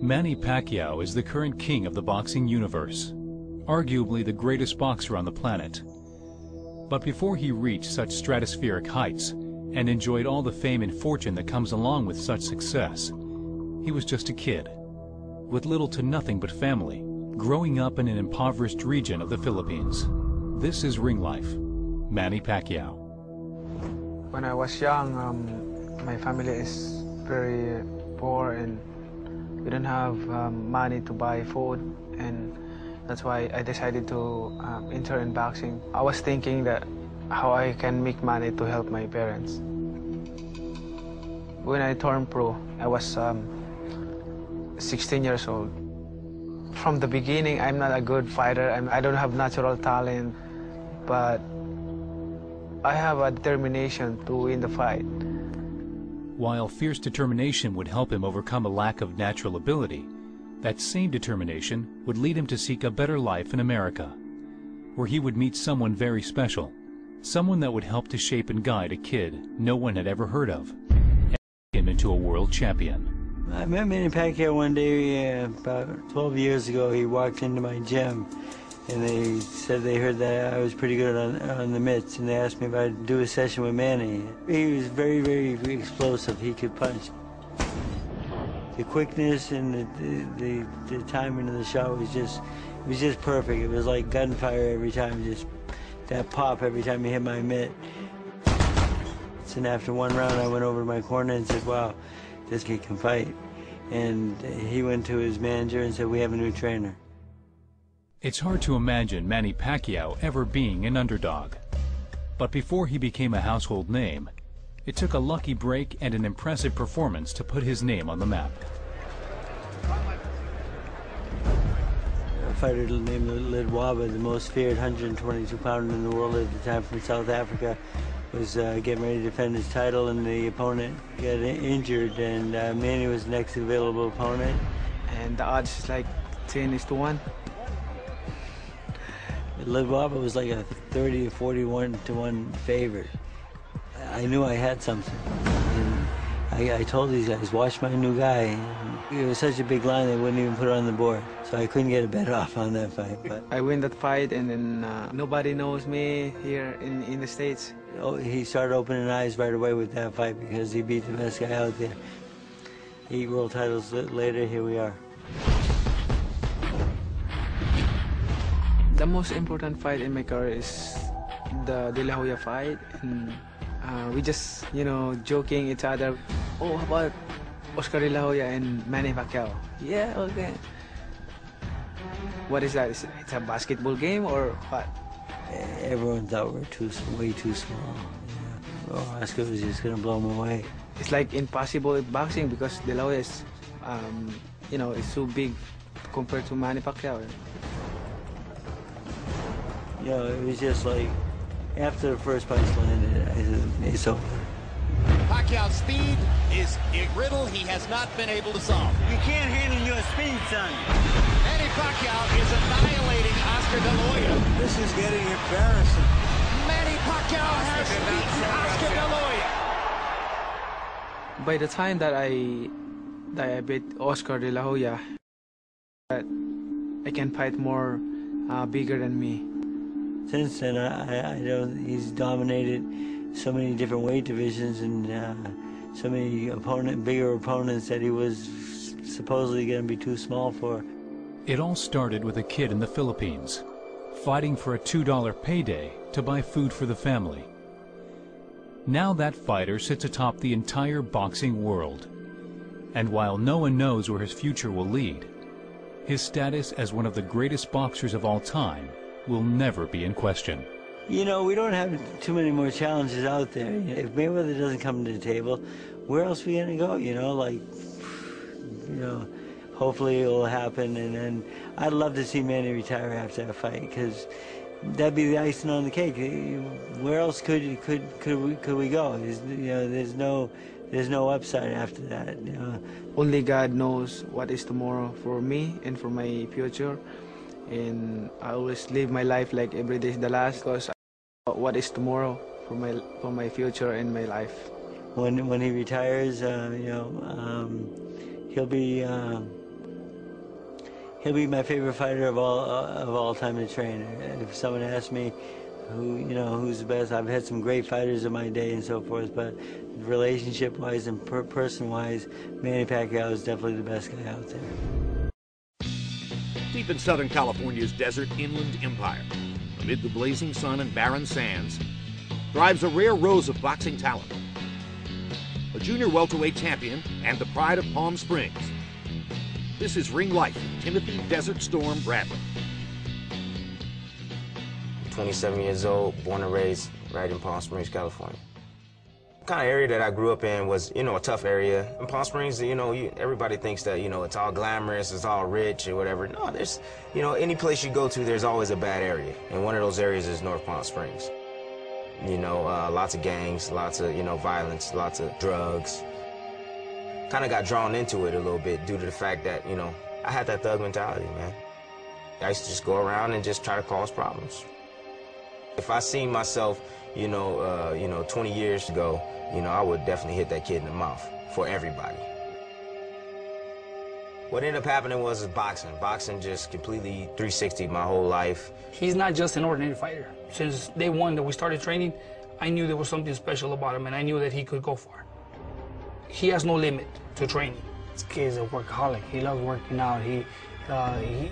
Manny Pacquiao is the current king of the boxing universe, arguably the greatest boxer on the planet. But before he reached such stratospheric heights and enjoyed all the fame and fortune that comes along with such success, he was just a kid, with little to nothing but family, growing up in an impoverished region of the Philippines. This is Ring Life, Manny Pacquiao. When I was young, my family is very poor and we don't have money to buy food, and that's why I decided to enter in boxing. I was thinking that how I can make money to help my parents. When I turned pro, I was 16 years old. From the beginning, I'm not a good fighter. I don't have natural talent, but I have a determination to win the fight. While fierce determination would help him overcome a lack of natural ability, that same determination would lead him to seek a better life in America, where he would meet someone very special, someone that would help to shape and guide a kid no one had ever heard of, and make him into a world champion. I met Manny Pacquiao one day about 12 years ago. He walked into my gym and they said they heard that I was pretty good on the mitts, and they asked me if I'd do a session with Manny. He was very, very explosive. He could punch. The quickness and the timing of the shot was just perfect. It was like gunfire every time, just that pop every time he hit my mitt. And after one round, I went over to my corner and said, wow, this kid can fight. And he went to his manager and said, we have a new trainer. It's hard to imagine Manny Pacquiao ever being an underdog. But before he became a household name, it took a lucky break and an impressive performance to put his name on the map. A fighter named Lidwaba, the most feared 122-pounder in the world at the time from South Africa, was getting ready to defend his title, and the opponent got injured, and Manny was the next available opponent. And the odds is like 10-1. Lidwaba was like a 30 to 41 to 1 favorite. I knew I had something. And I told these guys, watch my new guy. And it was such a big line, they wouldn't even put it on the board. So I couldn't get a bet off on that fight. But I win that fight, and then nobody knows me here in the States. Oh, he started opening eyes right away with that fight because he beat the best guy out there. 8 world titles later, here we are. The most important fight in my career is the De La Hoya fight, and we just, joking each other. Oh, how about Oscar De La Hoya and Manny Pacquiao? Yeah, okay. What is that? It's a basketball game or what? Everyone thought we were way too small. Yeah. Oh, Oscar was just gonna blow him away. It's like impossible in boxing because De La Hoya is, it's so big compared to Manny Pacquiao. It was just like, after the first punch landed, I said, it's over. Pacquiao's speed is a riddle he has not been able to solve. You can't handle your speed, son. Manny Pacquiao is annihilating Oscar De La Hoya. This is getting embarrassing. Manny Pacquiao has beaten Oscar De La Hoya. By the time that I beat Oscar De La Hoya, I can fight more bigger than me. Since then, I know he's dominated so many different weight divisions and so many bigger opponents that he was supposedly going to be too small for. It all started with a kid in the Philippines, fighting for a $2 payday to buy food for the family. Now that fighter sits atop the entire boxing world. And while no one knows where his future will lead, his status as one of the greatest boxers of all time will never be in question. We don't have too many more challenges out there. If Mayweather doesn't come to the table, where else are we going to go? Hopefully it will happen. And then I'd love to see Manny retire after that fight, because that'd be the icing on the cake. Where else could we go? There's no upside after that. Only God knows what is tomorrow for me and for my future. And I always live my life like every day is the last, because what is tomorrow for my future and my life. When he retires, he'll be He'll be my favorite fighter of all time to train. And if someone asks me who's the best, I've had some great fighters in my day and so forth, but relationship-wise and person-wise, Manny Pacquiao is definitely the best guy out there. Deep in Southern California's desert inland empire, amid the blazing sun and barren sands, thrives a rare rose of boxing talent. A junior welterweight champion and the pride of Palm Springs. This is Ring Life, Timothy Desert Storm Bradley. 27 years old, born and raised right in Palm Springs, California. The kind of area that I grew up in was, a tough area. In Palm Springs, everybody thinks that, it's all glamorous, it's all rich or whatever. No, there's, any place you go to, there's always a bad area. And one of those areas is North Palm Springs. Lots of gangs, lots of, violence, lots of drugs. Kind of got drawn into it a little bit due to the fact that, I had that thug mentality, man. I used to just go around and just try to cause problems. If I seen myself, 20 years ago, I would definitely hit that kid in the mouth for everybody. What ended up happening was boxing. Boxing just completely 360 my whole life. He's not just an ordinary fighter. Since day one that we started training, I knew there was something special about him, and I knew that he could go far. He has no limit to training. This kid's a workaholic. He loves working out. He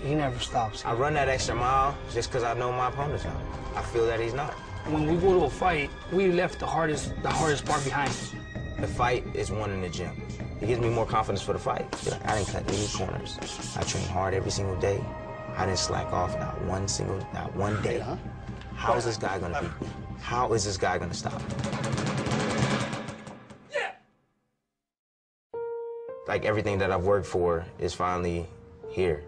never stops. I run that extra mile just because I know my opponent's not. I feel that he's not. When we go to a fight, we left the hardest part behind. The fight is won in the gym. It gives me more confidence for the fight. I didn't cut any corners. I trained hard every single day. I didn't slack off not one day. How is this guy gonna beat me? How is this guy gonna stop me? Yeah. Like everything that I've worked for is finally here.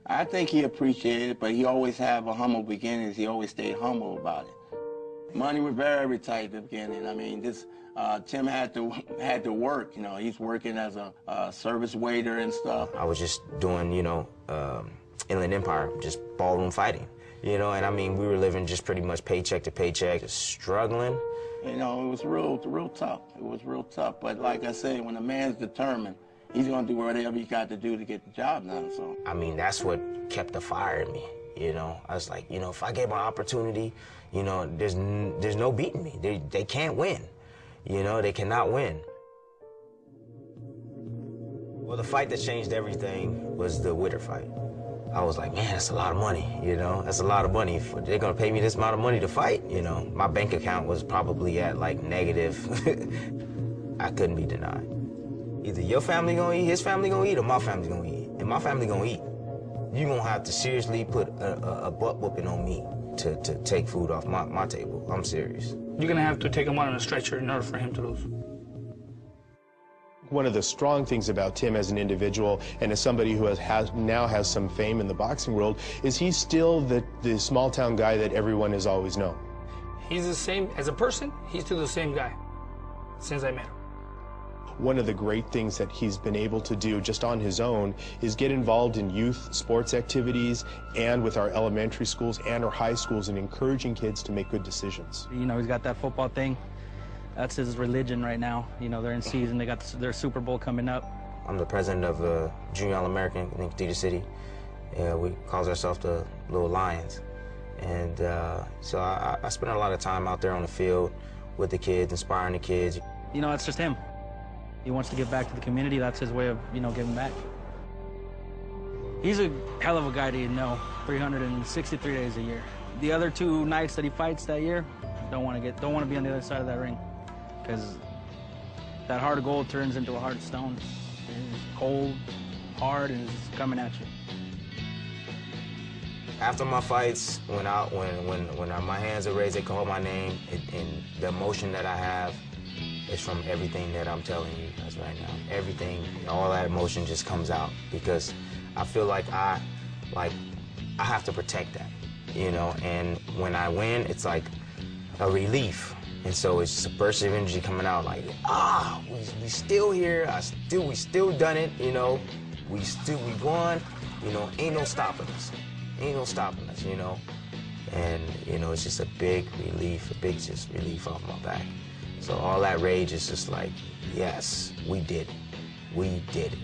I think he appreciated it, but he always had a humble beginnings. He always stayed humble about it. Money was very tight at the beginning. I mean, Tim had to work. He's working as a service waiter and stuff. I was just doing, Inland Empire, just ballroom fighting. And I mean, we were living just pretty much paycheck to paycheck, just struggling. It was real tough. It was real tough. But like I say, when a man's determined, he's going to do whatever he got to do to get the job done. So I mean, that's what kept the fire in me. I was like, if I get my opportunity, there's no beating me. They can't win. They cannot win. Well, the fight that changed everything was the Witter fight. I was like, man, that's a lot of money, That's a lot of money. They're going to pay me this amount of money to fight, My bank account was probably at, like, negative. I couldn't be denied. Either your family gonna eat, his family gonna eat, or my family gonna eat. And my family gonna eat. You're gonna have to seriously put a butt whooping on me to take food off my table. I'm serious. You're gonna have to take him out on a stretcher in order for him to lose. One of the strong things about Tim as an individual and as somebody who now has some fame in the boxing world is he's still the small town guy that everyone has always known. He's the same, as a person, he's still the same guy since I met him. One of the great things that he's been able to do just on his own is get involved in youth sports activities and with our elementary schools and our high schools and encouraging kids to make good decisions. He's got that football thing. That's his religion right now. They're in season. They got their Super Bowl coming up. I'm the president of Junior All-American in Cedar City. We call ourselves the Little Lions. And so I spend a lot of time out there on the field with the kids, inspiring the kids. It's just him. He wants to give back to the community. That's his way of, giving back. He's a hell of a guy to know, 363 days a year. The other 2 nights that he fights that year, don't want to be on the other side of that ring, because that heart of gold turns into a heart of stone. It's cold, hard, and it's coming at you. After my fights, when my hands are raised, they call my name, and the emotion that I have is from everything that I'm telling you guys right now. Everything, all that emotion just comes out because I feel like I have to protect that, and when I win, it's like a relief. And so it's just a burst of energy coming out like, we still here, we still done it, we won, ain't no stopping us. Ain't no stopping us, And, it's just a big relief, relief off my back. So all that rage is just like, yes, we did it. We did it.